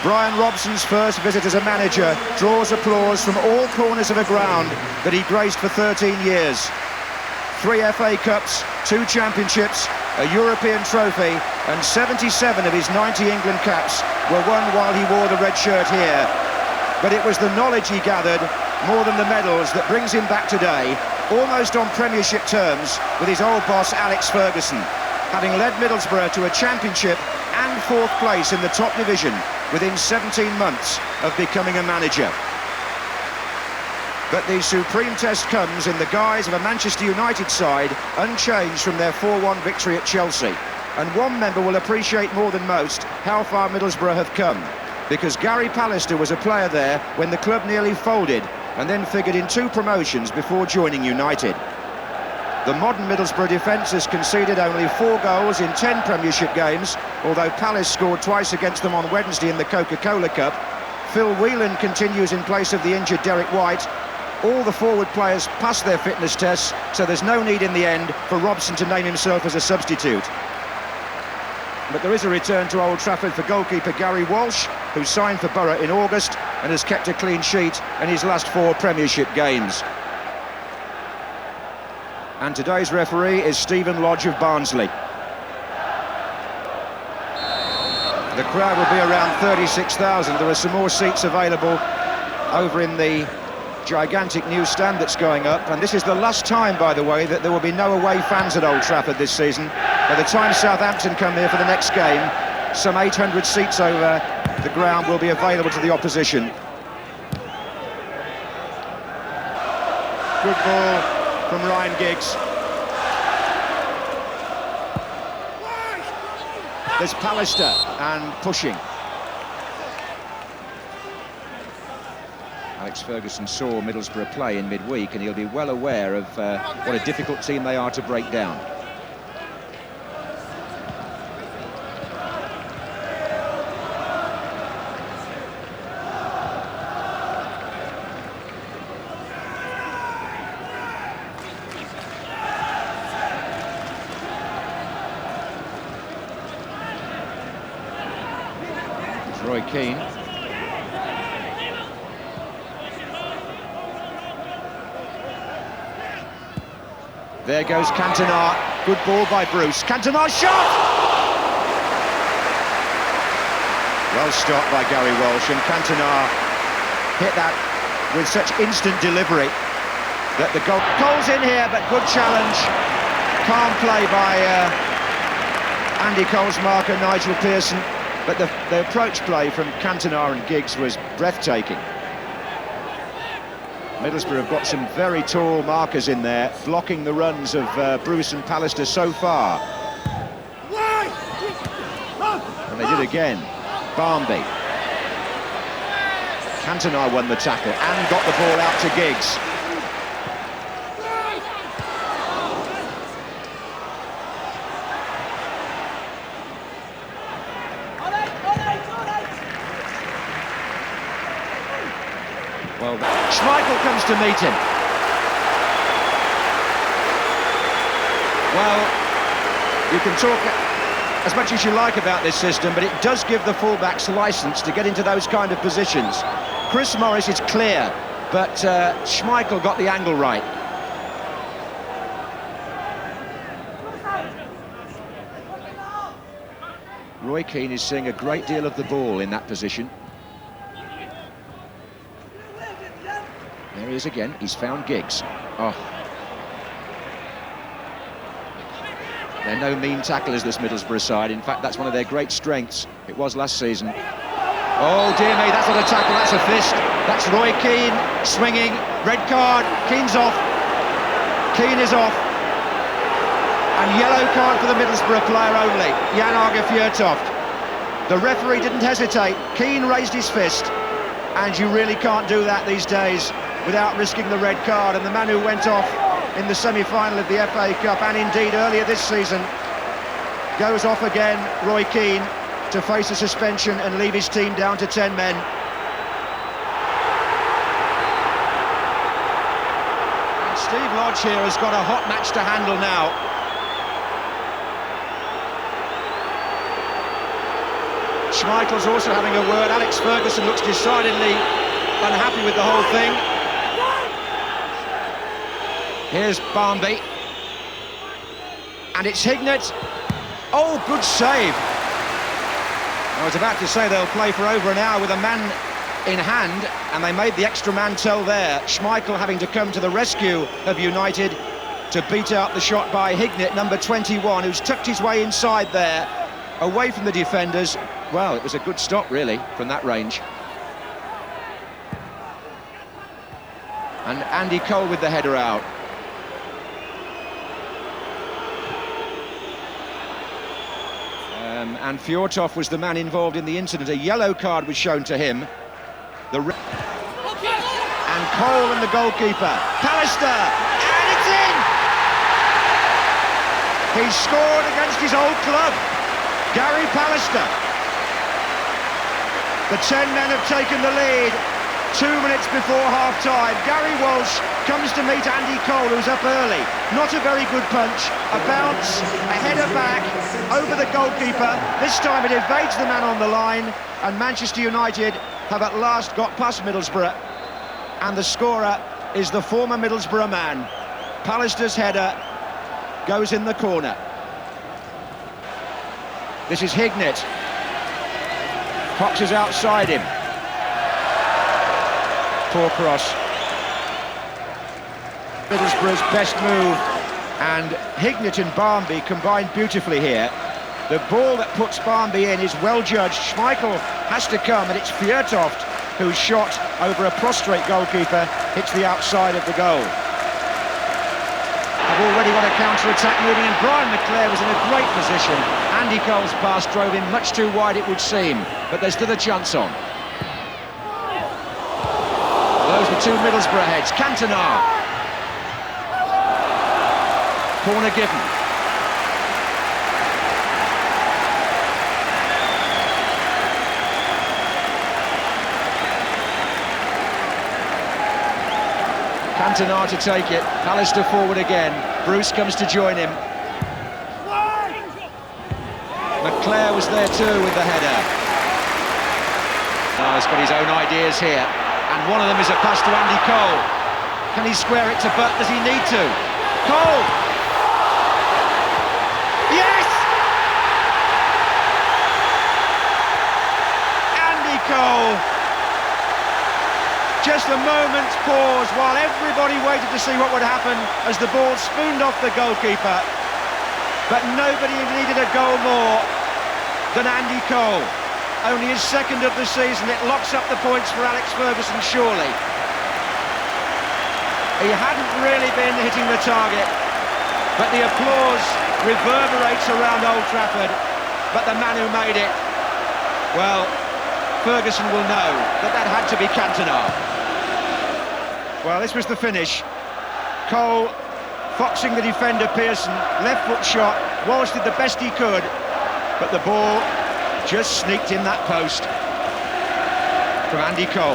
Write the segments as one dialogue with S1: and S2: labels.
S1: Bryan Robson's first visit as a manager draws applause from all corners of a ground that he graced for 13 years. 3 FA Cups, 2 Championships, a European trophy, and 77 of his 90 England caps were won while he wore the red shirt here. But it was the knowledge he gathered, more than the medals, that brings him back today, almost on Premiership terms, with his old boss Alex Ferguson, having led Middlesbrough to a Championship and 4th place in the top division within 17 months of becoming a manager. But the supreme test comes in the guise of a Manchester United side unchanged from their 4-1 victory at Chelsea. And one member will appreciate more than most how far Middlesbrough have come, because Gary Pallister was a player there when the club nearly folded and then figured in 2 promotions before joining United. The modern Middlesbrough defence has conceded only 4 goals in 10 Premiership games, although Palace scored twice against them on Wednesday in the Coca-Cola Cup. Phil Whelan continues in place of the injured Derek White. All the forward players passed their fitness tests, so there's no need in the end for Robson to name himself as a substitute. But there is a return to Old Trafford for goalkeeper Gary Walsh, who signed for Borough in August and has kept a clean sheet in his last 4 Premiership games. And today's referee is Stephen Lodge of Barnsley. The crowd will be around 36,000. There are some more seats available over in the gigantic new stand that's going up, and this is the last time, by the way, that there will be no away fans at Old Trafford this season. By the time Southampton come here for the next game, some 800 seats over the ground will be available to the opposition. Good ball from Ryan Giggs. There's Pallister and pushing. Alex Ferguson saw Middlesbrough play in midweek, and he'll be well aware of what a difficult team they are to break down. It's Roy Keane. There goes Cantona. Good ball by Bruce. Cantona shot! Well stopped by Gary Walsh, and Cantona hit that with such instant delivery that the goal's in here, but good challenge. Calm play by Andy Cole's marker, Nigel Pearson, but the approach play from Cantona and Giggs was breathtaking. Middlesbrough have got some very tall markers in there, blocking the runs of Bruce and Pallister so far. And they did again. Barmby. Cantona won the tackle and got the ball out to Giggs. Well, Schmeichel comes to meet him. Well, you can talk as much as you like about this system, but it does give the fullbacks licence to get into those kind of positions. Chris Morris is clear, but Schmeichel got the angle right. Roy Keane is seeing a great deal of the ball in that position. There he is again. He's found Giggs. Oh. They're no mean tacklers, this Middlesbrough side. In fact, that's one of their great strengths. It was last season. Oh, dear me, that's not a tackle, that's a fist. That's Roy Keane swinging. Red card. Keane's off. Keane is off. And yellow card for the Middlesbrough player only, Jan Arge Fjørtoft. The referee didn't hesitate. Keane raised his fist. And you really can't do that these days without risking the red card, and the man who went off in the semi-final of the FA Cup, and indeed earlier this season, goes off again, Roy Keane, to face a suspension and leave his team down to 10 men. And Steve Lodge here has got a hot match to handle now. Schmeichel's also having a word. Alex Ferguson looks decidedly unhappy with the whole thing. Here's Barnby. And it's Hignett. Oh, good save. I was about to say they'll play for over an hour with a man in hand, and they made the extra man tell there. Schmeichel having to come to the rescue of United to beat out the shot by Hignett, number 21, who's tucked his way inside there, away from the defenders. Well, it was a good stop, really, from that range. And Andy Cole with the header out. And Fjortov was the man involved in the incident. A yellow card was shown to him. And Cole and the goalkeeper. Pallister, and it's in! He scored against his old club, Gary Pallister. The 10 men have taken the lead 2 minutes before half-time. Gary Walsh comes to meet Andy Cole, who's up early. Not a very good punch. A bounce, a header back, over the goalkeeper. This time it evades the man on the line, and Manchester United have at last got past Middlesbrough. And the scorer is the former Middlesbrough man. Pallister's header goes in the corner. This is Hignett. Fox is outside him. Poor cross. Middlesbrough's best move, and Hignett and Barnby combined beautifully here. The ball that puts Barnby in is well judged. Schmeichel has to come, and it's Fjortov whose shot over a prostrate goalkeeper hits the outside of the goal. I've already got a counter-attack moving, and Brian McClair was in a great position. Andy Cole's pass drove him much too wide, it would seem, but there's still a chance on. Those were two Middlesbrough heads. Cantona. Corner given. Cantona to take it. Pallister forward again. Bruce comes to join him. McClair was there too with the header. Oh, he's got his own ideas here. And one of them is a pass to Andy Cole. Can he square it to Butt? Does he need to? Cole! Yes! Andy Cole! Just a moment's pause while everybody waited to see what would happen as the ball spooned off the goalkeeper. But nobody needed a goal more than Andy Cole. Only his second of the season. It locks up the points for Alex Ferguson, surely. He hadn't really been hitting the target, but the applause reverberates around Old Trafford. But the man who made it, well, Ferguson will know that that had to be Cantona. Well, this was the finish. Cole foxing the defender Pearson, left foot shot. Walsh did the best he could, but the ball just sneaked in that post from Andy Cole.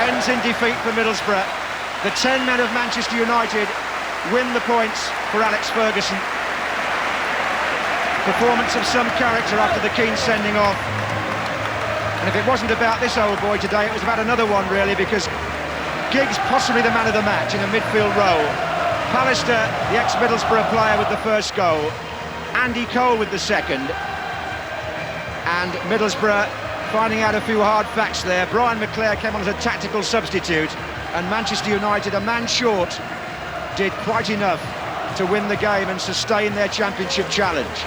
S1: Ends in defeat for Middlesbrough. The 10 men of Manchester United win the points for Alex Ferguson. Performance of some character after the keen sending off. And if it wasn't about this old boy today, it was about another one really, because Giggs possibly the man of the match in a midfield role. Pallister, the ex-Middlesbrough player, with the first goal. Andy Cole with the second. And Middlesbrough finding out a few hard facts there. Brian McClair came on as a tactical substitute, and Manchester United, a man short, did quite enough to win the game and sustain their championship challenge.